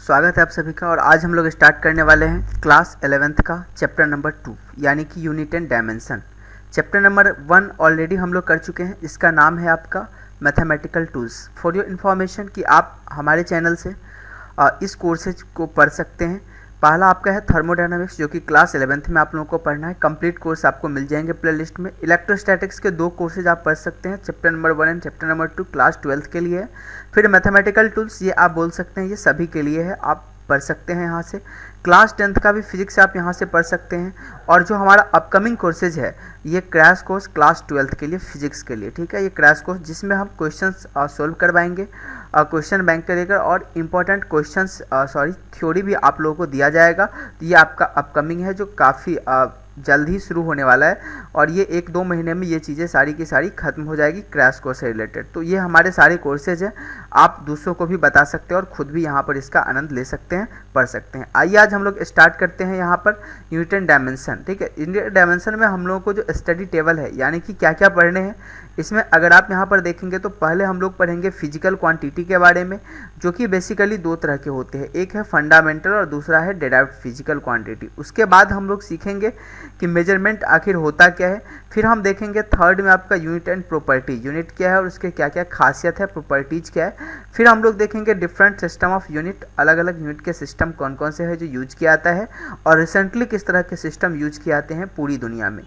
स्वागत है आप सभी का। और आज हम लोग स्टार्ट करने वाले हैं क्लास 11th का चैप्टर नंबर 2 यानी कि unit and dimension. Chapter number 1 already हम लोग कर चुके हैं, इसका नाम है आपका mathematical tools. For your information कि आप हमारे चैनल से इस कोर्सेज को पढ़ सकते हैं। पहला आपका है थर्मोडायनामिक्स, जो कि क्लास 11th में आप लोगों को पढ़ना है। कंप्लीट कोर्स आपको मिल जाएंगे प्लेलिस्ट में। इलेक्ट्रोस्टैटिक्स के 2 कोर्सेज आप पढ़ सकते हैं, chapter number 1 and chapter number 2 class 12th के लिए है। फिर मैथमेटिकल टूल्स, ये आप बोल सकते हैं ये सभी के लिए है, आप पढ़ सकते हैं यहाँ से। क्लास 10th का भी फिजिक्स आप यहाँ से पढ़ सकते हैं। और जो हमारा अपकमिंग कोर्सेज है ये क्रैश कोर्स क्लास 12th के लिए फिजिक्स के लिए, ठीक है। ये क्रैश कोर्स जिसमें हम क्वेश्चंस सॉल्व करवाएंगे, क्वेश्चन बैंक के लेकर, और इम्पोर्टेंट क्वेश्चंस थ्योरी भी आप लोगों को दिया जाएगा। तो ये आपका अपकमिंग है जो काफ़ी जल्द ही शुरू होने वाला है, और ये 1-2 महीने में ये चीज़ें सारी की सारी खत्म हो जाएगी क्रैश कोर्स से रिलेटेड। तो ये हमारे सारे कोर्सेज हैं, आप दूसरों को भी बता सकते हैं और खुद भी यहाँ पर इसका आनंद ले सकते हैं, पढ़ सकते हैं। आइए आज हम लोग स्टार्ट करते हैं यहाँ पर यूनिट एंड डायमेंशन, ठीक है। यूनिट डायमेंशन में हम लोगों को जो स्टडी टेबल है यानी कि क्या क्या पढ़ने हैं इसमें, अगर आप यहाँ पर देखेंगे तो पहले हम लोग पढ़ेंगे फिजिकल क्वांटिटी के बारे में, जो कि बेसिकली 2 तरह के होते हैं, एक है फंडामेंटल और दूसरा है डेराइव्ड फिजिकल क्वांटिटी। उसके बाद हम लोग सीखेंगे कि मेजरमेंट आखिर होता क्या है। फिर हम देखेंगे थर्ड में आपका यूनिट एंड प्रॉपर्टी, यूनिट क्या है और उसके क्या क्या खासियत है, प्रॉपर्टीज क्या है। फिर हम लोग देखेंगे डिफरेंट सिस्टम ऑफ यूनिट, अलग अलग यूनिट के सिस्टम कौन कौन से हैं जो यूज किया जाता है, और रिसेंटली किस तरह के सिस्टम यूज किए जाते हैं पूरी दुनिया में।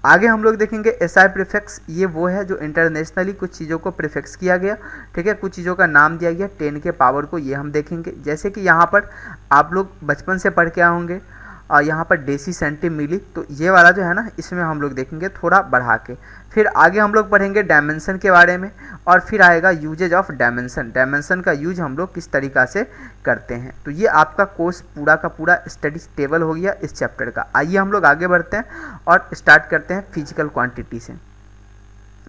आगे हम लोग देखेंगे एसआई प्रीफिक्स, ये वो है जो इंटरनेशनली कुछ चीज़ों को प्रीफिक्स किया गया, ठीक है, कुछ चीज़ों का नाम दिया गया 10 के पावर को, ये हम देखेंगे। जैसे कि यहाँ पर आप लोग बचपन से पढ़ के आए होंगे और यहाँ पर डेसी सेंटी मिली, तो ये वाला जो है ना इसमें हम लोग देखेंगे थोड़ा बढ़ा के। फिर आगे हम लोग पढ़ेंगे डायमेंशन के बारे में, और फिर आएगा यूजेज ऑफ डायमेंशन, डायमेंशन का यूज हम लोग किस तरीक़ा से करते हैं। तो ये आपका कोर्स पूरा का पूरा स्टडी टेबल हो गया इस चैप्टर का। आइए हम लोग आगे बढ़ते हैं और स्टार्ट करते हैं फिजिकल क्वांटिटी से।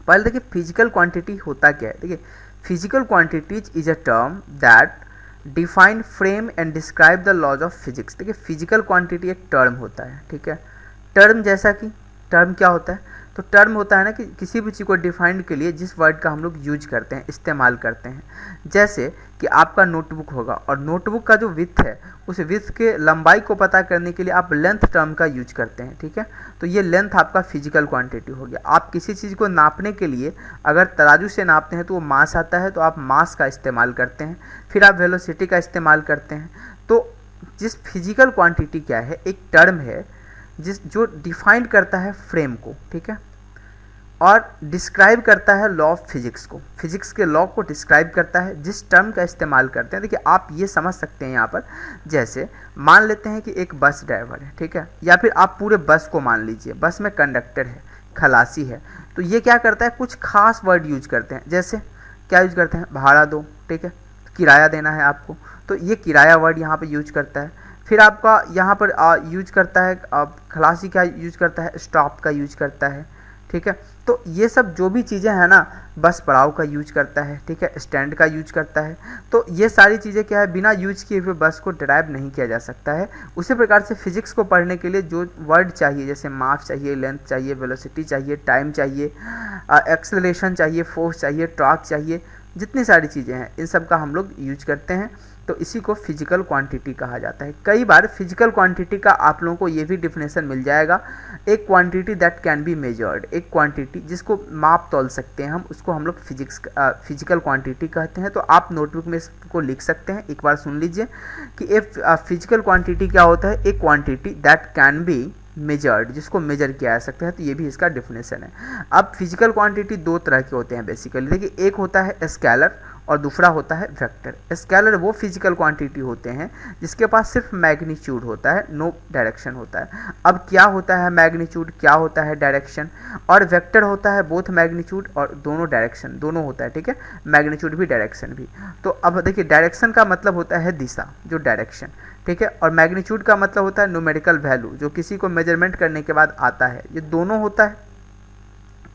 पहले देखिए फिजिकल क्वांटिटी होता क्या है। देखिए physical quantities is a term that define frame and describe the laws of physics. देखिए फिजिकल क्वांटिटी एक टर्म होता है, ठीक है। टर्म जैसा कि टर्म क्या होता है, तो टर्म होता है ना कि किसी भी चीज़ को डिफाइन के लिए जिस वर्ड का हम लोग यूज करते हैं, इस्तेमाल करते हैं। जैसे कि आपका नोटबुक होगा और नोटबुक का जो विड्थ है उस विड्थ के लंबाई को पता करने के लिए आप लेंथ टर्म का यूज करते हैं, ठीक है। तो ये लेंथ आपका फिजिकल क्वांटिटी हो गया। आप किसी चीज़ को नापने के लिए अगर तराजू से नापते हैं तो वो मास आता है, तो आप मास का इस्तेमाल करते हैं। फिर आप वेलोसिटी का इस्तेमाल करते हैं। तो जिस फिजिकल क्वांटिटी क्या है, एक टर्म है जो डिफाइन करता है फ्रेम को, ठीक है, और डिस्क्राइब करता है लॉ ऑफ फिजिक्स को, फिजिक्स के लॉ को डिस्क्राइब करता है जिस टर्म का इस्तेमाल करते हैं। देखिए आप ये समझ सकते हैं यहाँ पर, जैसे मान लेते हैं कि एक बस ड्राइवर है, ठीक है, या फिर आप पूरे बस को मान लीजिए, बस में कंडक्टर है, खलासी है। तो ये क्या करता है, कुछ खास वर्ड यूज करते हैं। जैसे क्या यूज करते हैं, भाड़ा दो, ठीक है, किराया देना है आपको, तो ये किराया वर्ड यहाँ पर यूज करता है। फिर आपका यहाँ पर यूज करता है, खलासी का यूज करता है, स्टॉप का यूज करता है, ठीक है। तो ये सब जो भी चीज़ें हैं ना, बस पड़ाव का यूज करता है, ठीक है, स्टैंड का यूज करता है। तो ये सारी चीज़ें क्या है, बिना यूज किए हुए बस को ड्राइव नहीं किया जा सकता है। उसी प्रकार से फिजिक्स को पढ़ने के लिए जो वर्ड चाहिए, जैसे मास चाहिए, लेंथ चाहिए, वेलोसिटी चाहिए, टाइम चाहिए, एक्सेलरेशन चाहिए, फोर्स चाहिए, टॉर्क चाहिए, जितनी सारी चीज़ें हैं इन सब का हम लोग यूज करते हैं। तो इसी को फिजिकल क्वांटिटी कहा जाता है। कई बार फिजिकल क्वांटिटी का आप लोगों को ये भी डिफिनेशन मिल जाएगा, एक quantity that can be measured, एक क्वांटिटी जिसको माप तौल सकते हैं हम, उसको हम लोग फिजिकल क्वांटिटी कहते हैं। तो आप नोटबुक में इसको लिख सकते हैं, एक बार सुन लीजिए कि फिजिकल क्वांटिटी क्या होता है, एक quantity that can be measured, जिसको मेजर किया जा सकता है। तो ये भी इसका डिफिनेशन है। अब फिजिकल क्वांटिटी 2 तरह के होते हैं बेसिकली। देखिए एक होता है स्केलर और दूसरा होता है वेक्टर। स्केलर वो फिजिकल क्वांटिटी होते हैं जिसके पास सिर्फ मैग्नीट्यूड होता है, नो डायरेक्शन होता है। अब क्या होता है मैग्नीट्यूड, क्या होता है डायरेक्शन, और वेक्टर होता है बोथ मैग्नीट्यूड और दोनों डायरेक्शन, दोनों होता है, ठीक है, मैग्नीट्यूड भी डायरेक्शन भी। तो अब देखिए डायरेक्शन का मतलब होता है दिशा, जो डायरेक्शन, ठीक है, और मैग्नीट्यूड का मतलब होता है न्यूमेरिकल वैल्यू, जो किसी को मेजरमेंट करने के बाद आता है। ये दोनों होता है,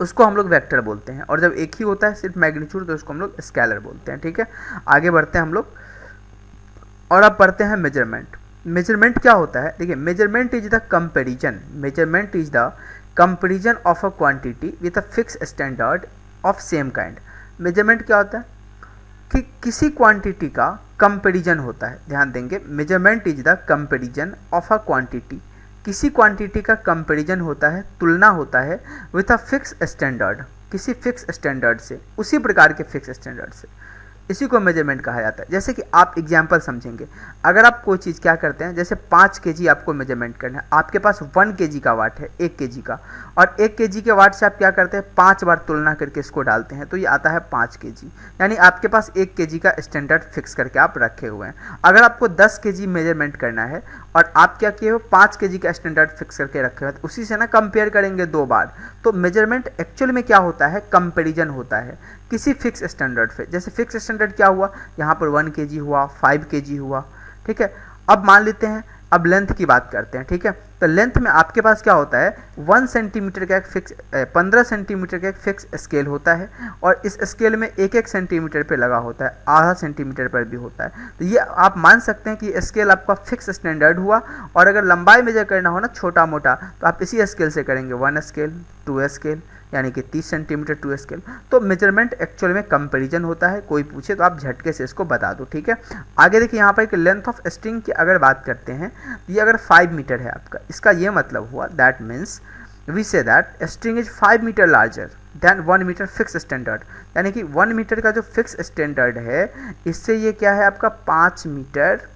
उसको हम लोग वेक्टर बोलते हैं। और जब एक ही होता है सिर्फ मैग्नीट्यूड, तो उसको हम लोग स्केलर बोलते हैं, ठीक है। आगे बढ़ते हैं हम लोग और अब पढ़ते हैं मेजरमेंट। मेजरमेंट क्या होता है, देखिए measurement is the comparison, measurement is the comparison of a quantity with a fix standard of same kind. Measurement क्या होता है कि किसी क्वांटिटी का कंपेरिजन होता है, ध्यान देंगे, measurement is the comparison of a quantity, किसी क्वांटिटी का कंपेरिजन होता है, तुलना होता है विथ अ फिक्स स्टैंडर्ड, किसी फिक्स स्टैंडर्ड से, उसी प्रकार के फिक्स स्टैंडर्ड से, इसी को मेजरमेंट कहा जाता है। जैसे कि आप एग्जाम्पल समझेंगे, अगर आप कोई चीज़ क्या करते हैं, जैसे 5 केजी आपको मेजरमेंट करना है, आपके पास 1 केजी का वाट है, 1 केजी का, और 1 केजी के वाट से आप क्या करते हैं, 5 बार तुलना करके इसको डालते हैं, तो ये आता है 5 केजी। यानी आपके पास 1 केजी का स्टैंडर्ड फिक्स करके आप रखे हुए हैं। अगर आपको 10 केजी मेजरमेंट करना है और आप क्या किए हो, 5 केजी का स्टैंडर्ड फिक्स करके रखे हुए हैं, तो उसी से ना कंपेयर करेंगे 2 बार। तो मेजरमेंट एक्चुअल में क्या होता है, कंपेरिजन होता है किसी फिक्स स्टैंडर्ड पे। जैसे फिक्स स्टैंडर्ड क्या हुआ, यहाँ पर 1 केजी हुआ, 5 केजी हुआ, ठीक है। अब मान लेते हैं, अब लेंथ की बात करते हैं, ठीक है। तो लेंथ में आपके पास क्या होता है, 1 सेंटीमीटर का एक फिक्स 15 सेंटीमीटर का एक फिक्स स्केल होता है, और इस स्केल में 1-1 सेंटीमीटर पे लगा होता है, आधा सेंटीमीटर पर भी होता है। तो ये आप मान सकते हैं कि स्केल आपका फिक्स स्टैंडर्ड हुआ। और अगर लंबाई मेजर करना हो ना छोटा मोटा, तो आप इसी स्केल से करेंगे, 1 स्केल, 2 स्केल, यानी कि 30 सेंटीमीटर 2 स्केल। तो मेजरमेंट एक्चुअल में कंपैरिजन होता है। कोई पूछे तो आप झटके से इसको बता दो, ठीक है। आगे देखिए, यहाँ पर एक लेंथ ऑफ स्ट्रिंग की अगर बात करते हैं, ये अगर 5 मीटर है आपका, इसका ये मतलब हुआ, that means we say that string is 5 metre larger than 1 metre fix standard. यानी कि 1 मीटर का जो फिक्स स्टैंडर्ड है, इससे ये क्या है आपका 5 मीटर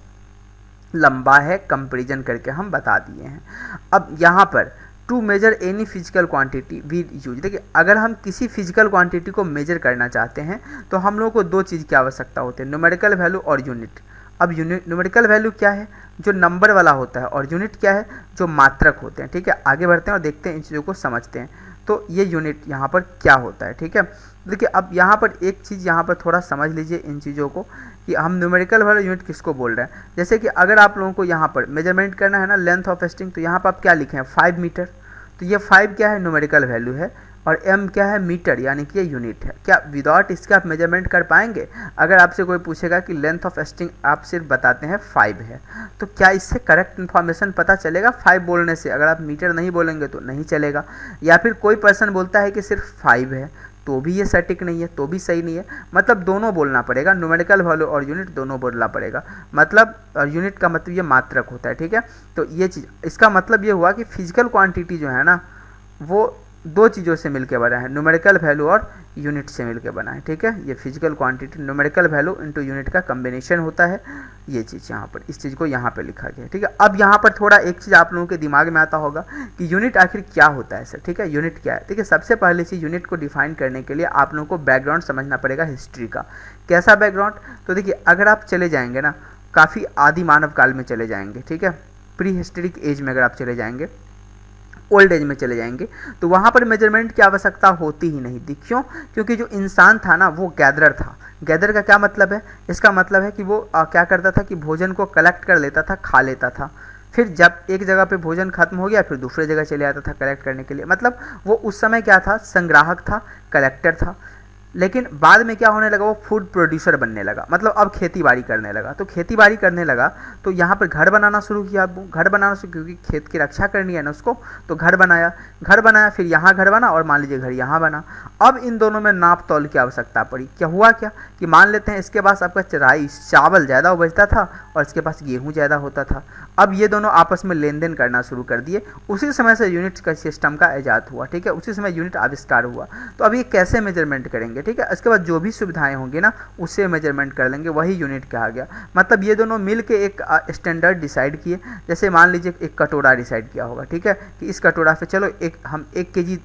लंबा है, कंपेरिजन करके हम बता दिए हैं। अब यहाँ पर to measure any physical quantity we use, देखिए अगर हम किसी फिजिकल क्वांटिटी को मेजर करना चाहते हैं तो हम लोग को 2 चीज़ की आवश्यकता होती है, न्यूमेरिकल वैल्यू और यूनिट। अब न्यूमेरिकल वैल्यू क्या है, जो नंबर वाला होता है, और यूनिट क्या है, जो मात्रक होते हैं, ठीक है। आगे बढ़ते हैं और देखते हैं, इन चीज़ों को समझते हैं। तो ये यूनिट यहाँ पर क्या होता है, ठीक है। देखिए अब यहाँ पर एक चीज़ यहाँ पर थोड़ा समझ लीजिए इन चीज़ों को, कि हम न्यूमेरिकल वाला यूनिट किसको बोल रहे हैं। जैसे कि अगर आप लोगों को यहाँ पर मेजरमेंट करना है ना लेंथ ऑफ स्ट्रिंग, तो यहाँ पर आप क्या लिखे हैं, 5 मीटर। तो ये 5 क्या है, न्यूमेरिकल वैल्यू है, और m क्या है, मीटर, यानी कि ये यूनिट है। क्या विदाउट इसके आप मेजरमेंट कर पाएंगे? अगर आपसे कोई पूछेगा कि लेंथ ऑफ स्ट्रिंग आप सिर्फ बताते हैं 5 है, तो क्या इससे करेक्ट इन्फॉर्मेशन पता चलेगा 5 बोलने से? अगर आप मीटर नहीं बोलेंगे तो नहीं चलेगा। या फिर कोई पर्सन बोलता है कि सिर्फ 5 है, तो भी ये सटीक नहीं है, तो भी सही नहीं है। मतलब दोनों बोलना पड़ेगा, न्यूमेरिकल वैल्यू और यूनिट दोनों बोलना पड़ेगा। मतलब यूनिट का मतलब ये मात्रक होता है, ठीक है। तो ये चीज़, इसका मतलब ये हुआ कि फिजिकल क्वांटिटी जो है ना, वो 2 चीज़ों से मिलकर बना है, न्यूमेरिकल वैल्यू और यूनिट से मिलकर बना है, ठीक है। ये physical quantity numerical value into unit का कॉम्बिनेशन होता है। ये चीज़ यहाँ पर, इस चीज़ को यहाँ पर लिखा गया है, ठीक है। अब यहाँ पर थोड़ा एक चीज़ आप लोगों के दिमाग में आता होगा कि यूनिट आखिर क्या होता है सर, ठीक है। यूनिट क्या है, ठीक है। सबसे पहले चीज़, यूनिट को डिफाइन करने के लिए आप लोगों को बैकग्राउंड समझना पड़ेगा हिस्ट्री का। कैसा बैकग्राउंड? तो देखिए अगर आप चले जाएंगे ना, काफ़ी आदि मानव काल में चले जाएंगे, ठीक है, प्री हिस्टोरिक एज में अगर आप चले जाएंगे, ओल्ड एज में चले जाएंगे, तो वहाँ पर मेजरमेंट की आवश्यकता होती ही नहीं थी। क्यों? क्योंकि जो इंसान था ना, वो गैदरर था। गैदर का क्या मतलब है? इसका मतलब है कि वो क्या करता था कि भोजन को कलेक्ट कर लेता था, खा लेता था, फिर जब एक जगह पे भोजन खत्म हो गया फिर दूसरे जगह चले आता था कलेक्ट करने के लिए। मतलब वो उस समय क्या था, संग्राहक था, कलेक्टर था। लेकिन बाद में क्या होने लगा, वो फूड प्रोड्यूसर बनने लगा, मतलब अब खेती बाड़ी करने लगा। तो खेती बाड़ी करने लगा तो यहाँ पर घर बनाना शुरू किया। अब घर बनाना शुरू, क्योंकि खेत की रक्षा करनी है ना उसको, तो घर बनाया, फिर यहाँ घर बना, और मान लीजिए घर यहाँ बना। अब इन दोनों में नाप तौल की आवश्यकता पड़ी। क्या हुआ, क्या कि मान लेते हैं इसके पास आपका राइस, चावल ज़्यादा उपजता था और इसके पास गेहूँ ज़्यादा होता था। अब ये दोनों आपस में लेन देन करना शुरू कर दिए। उसी समय से यूनिट का सिस्टम का ईजाद हुआ, ठीक है। उसी समय यूनिट आविष्कार हुआ। तो अब ये कैसे मेजरमेंट करेंगे, ठीक है। इसके बाद जो भी सुविधाएं होंगी ना, उससे मेजरमेंट कर लेंगे, वही यूनिट कहा गया। मतलब ये दोनों मिल के एक स्टैंडर्ड डिसाइड किए। जैसे मान लीजिए एक कटोरा डिसाइड किया होगा, ठीक है, कि इस कटोरा से चलो हम 1 केजी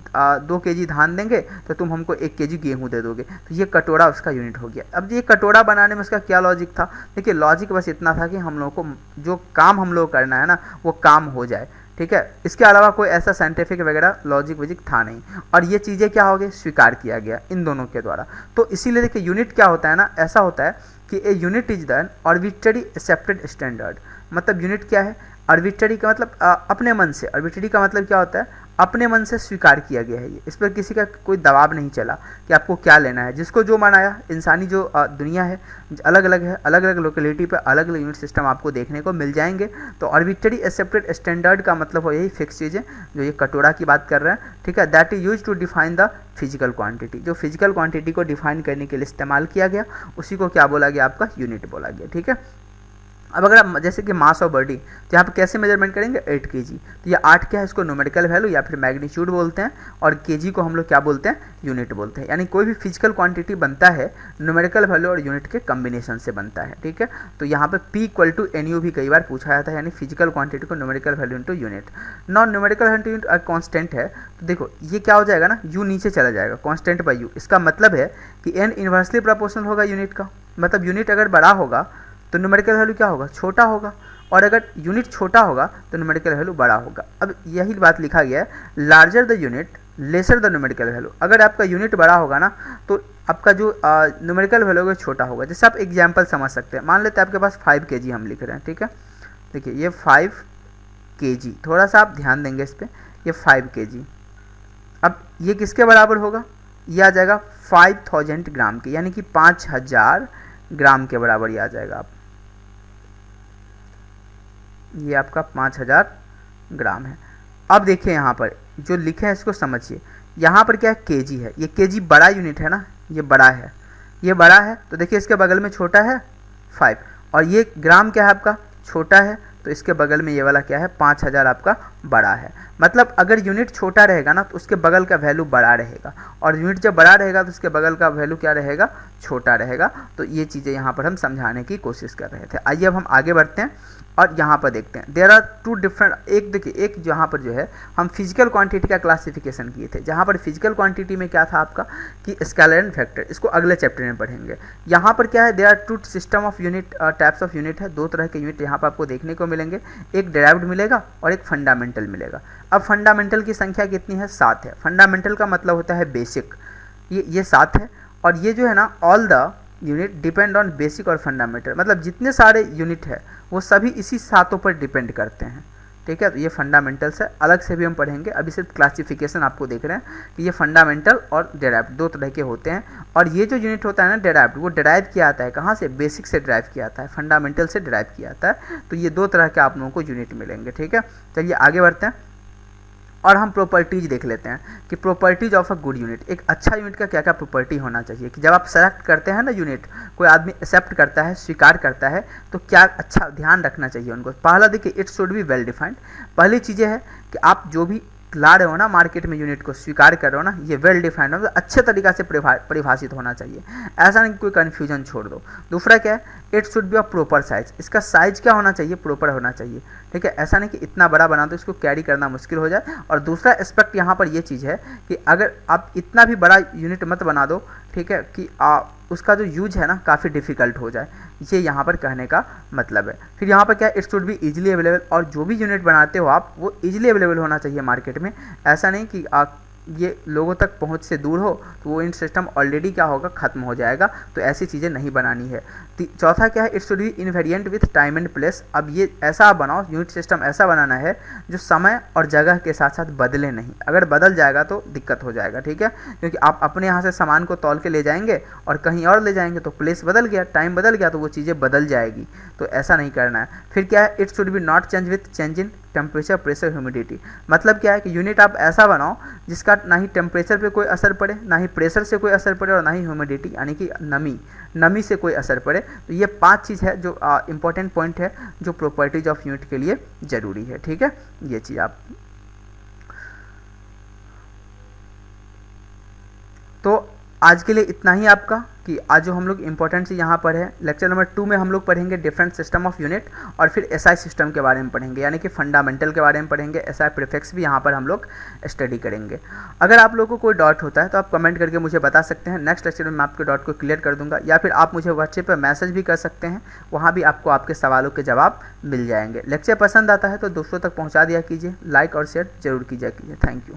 2 केजी धान देंगे तो तुम हमको 1 केजी गेहूँ दे दोगे। तो ये कटोरा उसका यूनिट हो गया। अब ये कटोरा बनाने में उसका क्या लॉजिक था? देखिए लॉजिक बस इतना था कि हम लोग को जो काम हम लोग करना है ना, वो काम हो जाए, ठीक है। इसके अलावा कोई ऐसा साइंटिफिक वगैरह लॉजिक वजिक था नहीं। और ये चीज़ें क्या हो गई, स्वीकार किया गया इन दोनों के द्वारा। तो इसीलिए देखिए यूनिट क्या होता है ना, ऐसा होता है कि a unit is the arbitrary accepted standard. मतलब यूनिट क्या है, आर्बिट्ररी का मतलब अपने मन से, आर्बिट्ररी का मतलब क्या होता है, अपने मन से स्वीकार किया गया है ये, इस पर किसी का कोई दबाव नहीं चला कि आपको क्या लेना है, जिसको जो मन आया। इंसानी जो दुनिया है अलग अलग है, अलग अलग लोकेलिटी पर अलग अलग यूनिट सिस्टम आपको देखने को मिल जाएंगे। तो आर्बिट्ररी एक्सेप्टेड स्टैंडर्ड का मतलब हो यही फिक्स चीज़ें, जो ये कटोरा की बात कर रहे हैं, ठीक है। That is use to define the physical quantity, जो फिजिकल क्वांटिटी को डिफाइन करने के लिए इस्तेमाल किया गया, उसी को क्या बोला गया, आपका यूनिट बोला गया, ठीक है। अब अगर आप जैसे कि मास ऑफ बॉडी, तो यहाँ पे कैसे मेजरमेंट करेंगे, 8 kg। तो ये 8 क्या है, इसको न्यूमेरिकल वैल्यू या फिर मैग्नीट्यूड बोलते हैं, और kg को हम लोग क्या बोलते हैं, यूनिट बोलते हैं। यानी कोई भी फिजिकल क्वांटिटी बनता है न्यूमेरिकल वैल्यू और यूनिट के कम्बिनेशन से बनता है, ठीक है। तो यहाँ पे P = NU भी कई बार पूछा जाता है, यानी फिजिकल क्वांटिटी को numerical value into unit. Non numerical value unit constant है, तो देखो ये क्या हो जाएगा ना, U नीचे चला जाएगा, कॉन्स्टेंट बाई U। इसका मतलब है कि N इन्वर्सली प्रोपोर्शनल होगा यूनिट का, मतलब यूनिट अगर बड़ा होगा तो न्यूमेरिकल वैल्यू क्या होगा, छोटा होगा, और अगर यूनिट छोटा होगा तो न्यूमेरिकल वैल्यू बड़ा होगा। अब यही बात लिखा गया है, larger the unit lesser the numerical value. अगर आपका यूनिट बड़ा होगा ना तो आपका जो न्यूमेरिकल वैल्यू होगा छोटा होगा। जैसे आप एग्जाम्पल समझ सकते हैं, मान लेते हैं आपके पास 5 kg हम लिख रहे हैं, ठीक है। देखिए ये 5 kg, थोड़ा सा आप ध्यान देंगे इस पर, ये 5 kg। अब ये किसके बराबर होगा, ये आ जाएगा 5000 ग्राम के, यानी कि 5000 ग्राम के बराबर ये आ जाएगा। आप ये आपका 5000 ग्राम है। अब देखिए यहाँ पर जो लिखे हैं इसको समझिए, यहाँ पर क्या है, केजी है, ये केजी बड़ा यूनिट है ना, ये बड़ा है, ये बड़ा है, तो देखिए इसके बगल में छोटा है 5, और ये ग्राम क्या है आपका, छोटा है, तो इसके बगल में ये वाला क्या है, 5000 आपका बड़ा है। मतलब अगर यूनिट छोटा रहेगा ना तो उसके बगल का वैल्यू बड़ा रहेगा, और यूनिट जब बड़ा रहेगा तो उसके बगल का वैल्यू क्या रहेगा, छोटा रहेगा। तो ये चीज़ें यहाँ पर हम समझाने की कोशिश कर रहे थे। आइए अब हम आगे बढ़ते हैं और यहाँ पर देखते हैं, देयर आर 2 डिफरेंट, एक देखिए एक जहाँ पर जो है हम फिजिकल क्वांटिटी का क्लासिफिकेशन किए थे, जहाँ पर फिजिकल क्वांटिटी में क्या था आपका कि स्केलर एंड वेक्टर, इसको अगले चैप्टर में पढ़ेंगे। यहाँ पर क्या है, there are 2 system of unit, types of unit है, 2 तरह के यूनिट यहाँ पर आपको देखने को मिलेंगे, एक डिराइव्ड मिलेगा और एक फंडामेंटल मिलेगा। अब फंडामेंटल की संख्या कितनी है, 7 है। फंडामेंटल का मतलब होता है बेसिक, ये 7 है, और ये जो है ना, all the unit depend on basic और फंडामेंटल, मतलब जितने सारे यूनिट है वो सभी इसी 7 पर डिपेंड करते हैं, ठीक है। तो ये फंडामेंटल्स है, अलग से भी हम पढ़ेंगे, अभी सिर्फ क्लासिफिकेशन आपको देख रहे हैं कि ये फंडामेंटल और डेराइव्ड 2 तरह के होते हैं। और ये जो यूनिट होता है ना डेराइव्ड, वो डेराइव किया आता है कहाँ से, बेसिक से डेराइव किया आता है, फंडामेंटल से डेराइव किया आता है। तो ये 2 तरह के आप लोगों को यूनिट मिलेंगे, ठीक है। चलिए आगे बढ़ते हैं और हम प्रॉपर्टीज देख लेते हैं कि properties of a good unit, एक अच्छा यूनिट का क्या क्या प्रॉपर्टी होना चाहिए, कि जब आप सेलेक्ट करते हैं ना यूनिट, कोई आदमी एक्सेप्ट करता है, स्वीकार करता है, तो क्या अच्छा ध्यान रखना चाहिए उनको। पहला देखिए, it should be well defined. पहली चीज़ें है कि आप जो भी ला रहे हो ना मार्केट में, यूनिट को स्वीकार कर रहे हो ना, ये वेल डिफाइंड हो, अच्छे तरीक़ा से परिभाषित होना चाहिए, ऐसा नहीं कोई कन्फ्यूजन छोड़ दो। दूसरा क्या है, it should be a proper size, इसका साइज क्या होना चाहिए, प्रॉपर होना चाहिए, ठीक है। ऐसा नहीं कि इतना बड़ा बना दो इसको कैरी करना मुश्किल हो जाए। और दूसरा एस्पेक्ट यहाँ पर ये चीज़ है कि अगर आप इतना भी बड़ा यूनिट मत बना दो, ठीक है, कि उसका जो यूज है ना काफ़ी डिफ़िकल्ट हो जाए, ये यहाँ पर कहने का मतलब है। फिर यहाँ पर क्या है, it should be easily available, और जो भी यूनिट बनाते हो आप वो इजीली अवेलेबल होना चाहिए मार्केट में। ऐसा नहीं कि ये लोगों तक पहुंच से दूर हो तो वो इन सिस्टम ऑलरेडी क्या होगा, ख़त्म हो जाएगा। तो ऐसी चीज़ें नहीं बनानी है। चौथा क्या है, it should be invariant with time and place. अब ये ऐसा आप बनाओ, यूनिट सिस्टम ऐसा बनाना है जो समय और जगह के साथ साथ बदले नहीं, अगर बदल जाएगा तो दिक्कत हो जाएगा, ठीक है। क्योंकि आप अपने यहाँ से सामान को तौल के ले जाएंगे और कहीं और ले जाएंगे तो प्लेस बदल गया, टाइम बदल गया, तो वो चीज़ें बदल जाएगी। तो ऐसा नहीं करना है। फिर क्या है, it should be not change with change in temperature, pressure, humidity. मतलब क्या है कि यूनिट आप ऐसा बनाओ जिसका ना ही टेम्परेचर पे कोई असर पड़े, ना ही प्रेशर से कोई असर पड़े, और ना ही ह्यूमिडिटी यानी कि नमी से कोई असर पड़े। तो ये 5 चीज़ है जो इंपॉर्टेंट पॉइंट है, जो प्रॉपर्टीज ऑफ यूनिट के लिए ज़रूरी है, ठीक है। ये चीज़ आप तो आज के लिए इतना ही आपका, कि आज जो हम लोग इंपॉर्टेंट चीज़ यहाँ पर है। लेक्चर नंबर 2 में हम लोग पढ़ेंगे डिफरेंट सिस्टम ऑफ यूनिट, और फिर एसआई सिस्टम के बारे में पढ़ेंगे, यानी कि फंडामेंटल के बारे में पढ़ेंगे। एसआई प्रीफिक्स भी यहाँ पर हम लोग स्टडी करेंगे। अगर आप लोगों को कोई डाउट होता है तो आप कमेंट करके मुझे बता सकते हैं, नेक्स्ट लेक्चर में मैं आपके डाउट को क्लियर कर दूंगा, या फिर आप मुझे व्हाट्सएप पर मैसेज भी कर सकते हैं, वहाँ भी आपको आपके सवालों के जवाब मिल जाएंगे। लेक्चर पसंद आता है तो दोस्तों तक पहुँचा दिया कीजिए, लाइक और शेयर जरूर कीजिए। Thank you.